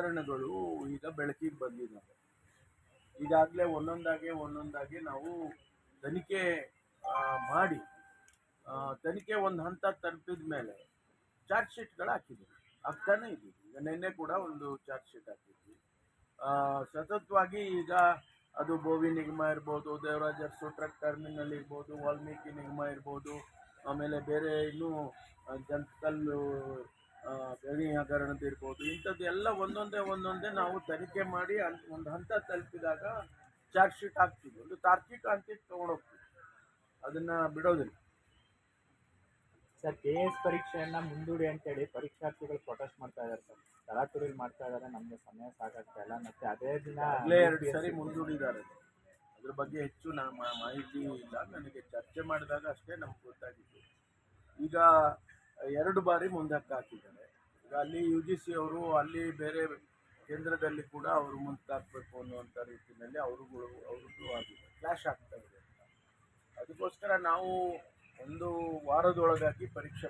ಹಗರಣಗಳು ಈಗ ಬೆಳಕಿಗೆ ಬಂದಿದ್ದಾವೆ. ಈಗಾಗಲೇ ಒಂದೊಂದಾಗಿ ನಾವು ತನಿಖೆ ಮಾಡಿ ತನಿಖೆ ಒಂದು ಹಂತ ತಲುಪಿದ ಮೇಲೆ ಚಾರ್ಜ್ ಶೀಟ್ಗಳು ಹಾಕಿದ್ದೀವಿ, ಆಗ್ತಾನೆ ಇದ್ದೀವಿ. ಈಗ ನಿನ್ನೆ ಕೂಡ ಒಂದು ಚಾರ್ಜ್ ಶೀಟ್ ಹಾಕಿದ್ವಿ. ಸತತವಾಗಿ ಈಗ ಅದು ಬೋವಿ ನಿಗಮ ಇರ್ಬೋದು, ದೇವರಾಜ ಅರಸು ಟ್ರಕ್ ಟರ್ಮಿನಲ್ ಇರ್ಬೋದು, ವಾಲ್ಮೀಕಿ ನಿಗಮ ಇರ್ಬೋದು, ಆಮೇಲೆ ಬೇರೆ ಇನ್ನೂ ಜಂತಕಲ್ಲು ಗಣಿ ಹಗರಣದಿರ್ಬೋದು, ಇಂಥದ್ದು ಎಲ್ಲ ಒಂದೊಂದೇ ನಾವು ತನಿಖೆ ಮಾಡಿ ಒಂದು ಹಂತ ತಲುಪಿದಾಗ ಚಾರ್ಜ್ ಶೀಟ್ ಹಾಕ್ತೀವಿ. ಒಂದು ತಾರ್ಕಿಕ ಹಂತಕ್ಕೆ ತೊಗೊಂಡೋಗ್ತೀವಿ, ಅದನ್ನು ಬಿಡೋದಿಲ್ಲ. ಸರ್, KS ಪರೀಕ್ಷೆಯನ್ನ ಮುಂದೂಡಿ ಅಂತೇಳಿ ಪರೀಕ್ಷಾರ್ಥಿಗಳು ಪ್ರೊಟೆಸ್ಟ್ ಮಾಡ್ತಾ ಇದ್ದಾರೆ ಸರ್. ತರಾತುರಿಲಿ ಮಾಡ್ತಾ ಇದ್ದಾರೆ, ನಮಗೆ ಸಮಯ ಸಾಕಾಗ್ತಾ ಇಲ್ಲ. ಮತ್ತೆ ಅದೇ ದಿನ 2 ಸರಿ ಮುಂದೂಡಿದ್ದಾರೆ. ಅದ್ರ ಬಗ್ಗೆ ಹೆಚ್ಚು ಮಾಹಿತಿ ಇಲ್ಲ. ನನಗೆ ಚರ್ಚೆ ಮಾಡಿದಾಗ ಅಷ್ಟೇ ನಮ್ಗೆ ಗೊತ್ತಾಗಿತ್ತು. ಈಗ 2 ಬಾರಿ ಮುಂದಕ್ಕೆ ಹಾಕಿದ್ದಾರೆ. ಈಗ ಅಲ್ಲಿ UGC ಅವರು ಅಲ್ಲಿ ಬೇರೆ ಕೇಂದ್ರದಲ್ಲಿ ಕೂಡ ಅವರು ಮುಂದಕ್ಕೆ ಹಾಕಬೇಕು ಅನ್ನುವಂಥ ರೀತಿಯಲ್ಲಿ ಅವ್ರದ್ದು ಆಗಿದೆ, ಕ್ಲಾಶ್ ಆಗ್ತಾ ಇದೆ. ಅದಕ್ಕೋಸ್ಕರ ನಾವು 1 ವಾರದೊಳಗಾಗಿ ಪರೀಕ್ಷೆ